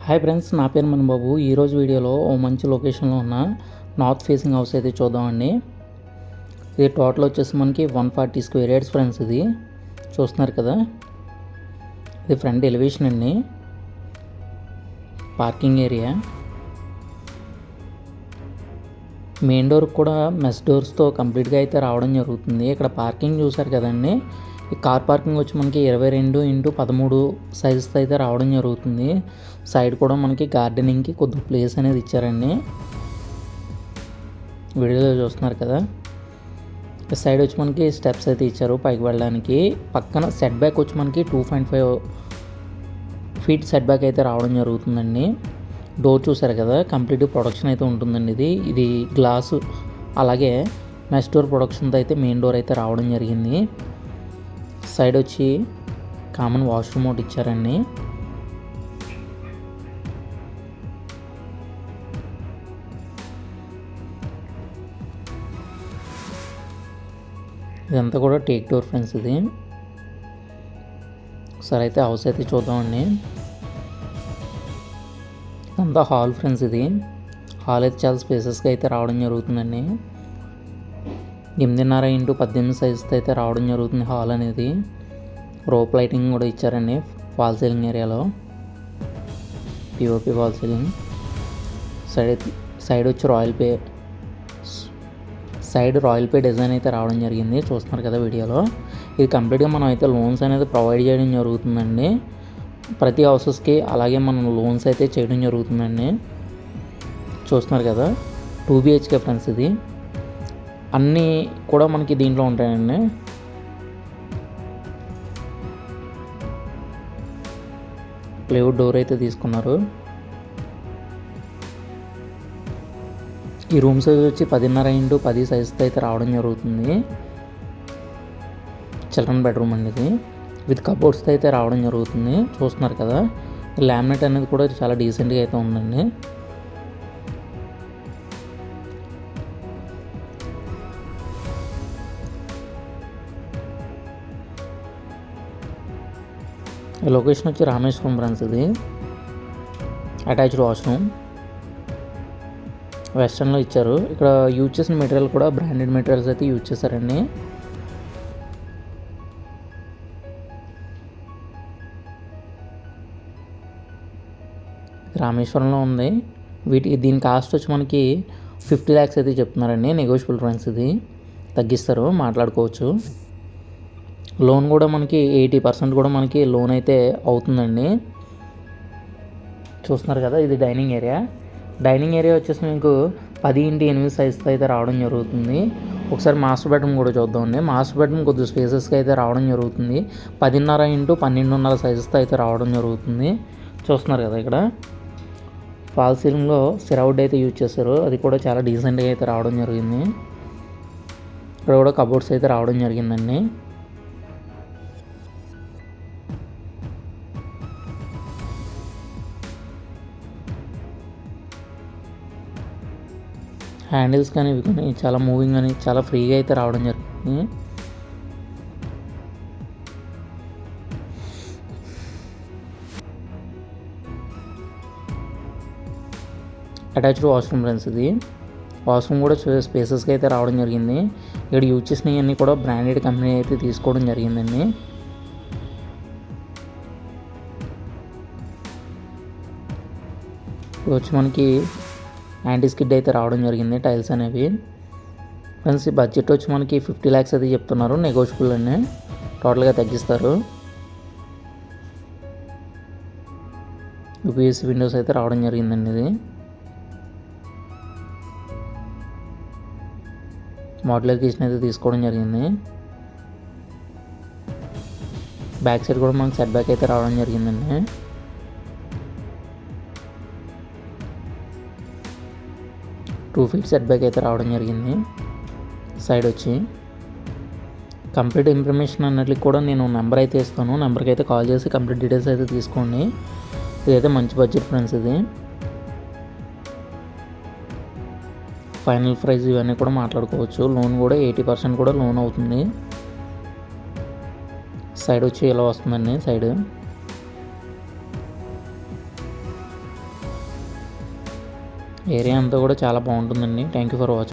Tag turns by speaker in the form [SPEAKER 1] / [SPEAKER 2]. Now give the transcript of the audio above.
[SPEAKER 1] Hi friends, నా పేరు మనబాబు. ఈరోజు వీడియోలో ఓ మంచి లొకేషన్లో ఉన్న నార్త్ ఫేసింగ్ హౌస్ అయితే చూద్దామండి. ఇది టోటల్ వచ్చేసి మనకి 140 స్క్వేర్ యార్డ్స్ ఫ్రెండ్స్. ఇది చూస్తున్నారు కదా, ఇది ఫ్రంట్ ఎలివేషన్ అండి. పార్కింగ్ ఏరియా, మెయిన్ డోర్ కూడా మెస్ డోర్స్తో కంప్లీట్గా అయితే రావడం జరుగుతుంది. ఇక్కడ పార్కింగ్ చూసారు కదండి, ఈ కార్ పార్కింగ్ వచ్చి మనకి 22x13 సైజుతో అయితే రావడం జరుగుతుంది. సైడ్ కూడా మనకి గార్డెనింగ్కి కొద్ది ప్లేస్ అనేది ఇచ్చారండి. వీడియోలో చూస్తున్నారు కదా, సైడ్ వచ్చి మనకి స్టెప్స్ అయితే ఇచ్చారు పైకి వెళ్ళడానికి. పక్కన సెట్ బ్యాక్ వచ్చి మనకి 2.5 ఫీట్ సెట్ బ్యాక్ అయితే రావడం జరుగుతుందండి. డోర్ చూసారు కదా, కంప్లీట్ ప్రొడక్షన్ అయితే ఉంటుందండి. ఇది గ్లాసు, అలాగే మెష్ డోర్ ప్రొడక్షన్తో అయితే మెయిన్ డోర్ అయితే రావడం జరిగింది. సైడ్ వచ్చి కామన్ వాష్రూమ్ ఒకటి ఇచ్చారండి. ఇదంతా కూడా టేక్ డోర్ ఫ్రెండ్స్. ఇది సరే అయితే హౌస్ అయితే చూద్దామండి. ఇదంతా హాల్ ఫ్రెండ్స్. ఇది హాల్ అయితే చాలా స్పేసెస్గా అయితే రావడం జరుగుతుందండి. 8.5x18 సైజుతో అయితే రావడం జరుగుతుంది హాల్ అనేది. రోప్ లైటింగ్ కూడా ఇచ్చారండి ఫాల్ సీలింగ్ ఏరియాలో, పిఓపి ఫాల్ సీలింగ్. సైడ్ వచ్చి రాయల్ పే డిజైన్ అయితే రావడం జరిగింది. చూస్తున్నారు కదా వీడియోలో. ఇది కంప్లీట్గా మనం అయితే లోన్స్ అనేది ప్రొవైడ్ చేయడం జరుగుతుందండి ప్రతి హౌసెస్కి. అలాగే మనం లోన్స్ అయితే చేయడం జరుగుతుందండి. చూస్తున్నారు కదా, 2 BHK ఫ్రెండ్స్. ఇది అన్నీ కూడా మనకి దీంట్లో ఉంటాయండి. ప్లైవుడ్ డోర్ అయితే తీసుకున్నారు. ఈ రూమ్ సైజ్ వచ్చి 10.5x10 సైజుతో అయితే రావడం జరుగుతుంది. చిల్డ్రన్ బెడ్రూమ్ అండి ఇది, విత్ కబోర్డ్స్తో అయితే రావడం జరుగుతుంది. చూస్తున్నారు కదా, లామినేట్ అనేది కూడా చాలా డీసెంట్గా అయితే ఉందండి. లొకేషన్ వచ్చి రామేశ్వరం ఫ్రెండ్స్. ఇది అటాచ్డ్ వాష్రూమ్ వెస్టర్న్లో ఇచ్చారు. ఇక్కడ యూజ్ చేసిన మెటీరియల్ కూడా బ్రాండెడ్ మెటీరియల్స్ అయితే యూజ్ చేశారండి. రామేశ్వరంలో ఉంది. దీని కాస్ట్ వచ్చి మనకి 50 lakhs అయితే చెప్తున్నారండి. Negotiable friends. ఇది తగ్గిస్తారు, మాట్లాడుకోవచ్చు. లోన్ కూడా మనకి 80% కూడా మనకి లోన్ అయితే అవుతుందండి. చూస్తున్నారు కదా, ఇది డైనింగ్ ఏరియా. డైనింగ్ ఏరియా వచ్చేసి మీకు 10x8 సైజుతో అయితే రావడం జరుగుతుంది. ఒకసారి మాస్టర్ బెడ్రూమ్ కూడా చూద్దామండి. మాస్టర్ బెడ్రూమ్ కొద్దిగా స్పేసెస్గా అయితే రావడం జరుగుతుంది. 10.5x12.5 సైజుతో అయితే రావడం జరుగుతుంది. చూస్తున్నారు కదా, ఇక్కడ ఫాల్ సీలింగ్లో సిరౌడ్ అయితే యూజ్ చేస్తారు. అది కూడా చాలా డీసెంట్గా అయితే రావడం జరిగింది. ఇక్కడ కూడా కబోర్డ్స్ అయితే రావడం జరిగిందండి. హ్యాండిల్స్ కానీ ఇవి కానీ చాలా మూవింగ్ అని చాలా ఫ్రీగా అయితే రావడం జరిగింది. Attached washroom friends. ఇది వాష్రూమ్ కూడా స్పేసెస్గా అయితే రావడం జరిగింది. ఇక్కడ యూజ్ చేసినవన్నీ కూడా బ్రాండెడ్ కంపెనీ అయితే తీసుకోవడం జరిగిందండి. ఇప్పుడు వచ్చి మనకి యాంటీ స్కిడ్ అయితే రావడం జరిగింది టైల్స్ అనేవి ఫ్రెండ్స్. ఈ బడ్జెట్ వచ్చి మనకి 50 lakhs అయితే చెప్తున్నారు. నెగోషియబుల్ అని టోటల్గా తగ్గిస్తారు. UPS విండోస్ అయితే రావడం జరిగిందండి. ఇది మోడ్యులర్ కిచెన్ అయితే తీసుకోవడం జరిగింది. బ్యాక్ సైడ్ కూడా మనకి సెట్ బ్యాక్ అయితే రావడం జరిగిందండి. టూ ఫీట్ సెట్ బ్యాక్ అయితే రావడం జరిగింది. సైడ్ వచ్చి కంప్లీట్ ఇన్ఫర్మేషన్ అన్నట్లు కూడా నేను నెంబర్ అయితే ఇస్తాను. నెంబర్కి అయితే కాల్ చేసి కంప్లీట్ డీటెయిల్స్ అయితే తీసుకోండి. ఇదైతే మంచి బడ్జెట్ ఫ్రెండ్స్. ఇది ఫైనల్ ప్రైస్ ఇవన్నీ కూడా మాట్లాడుకోవచ్చు. లోన్ కూడా 80% కూడా లోన్ అవుతుంది. సైడ్ వచ్చి ఇలా వస్తుందండి. సైడ్ ఏరియా అంతా కూడా చాలా బాగుంటుందండి. Thank you for watching.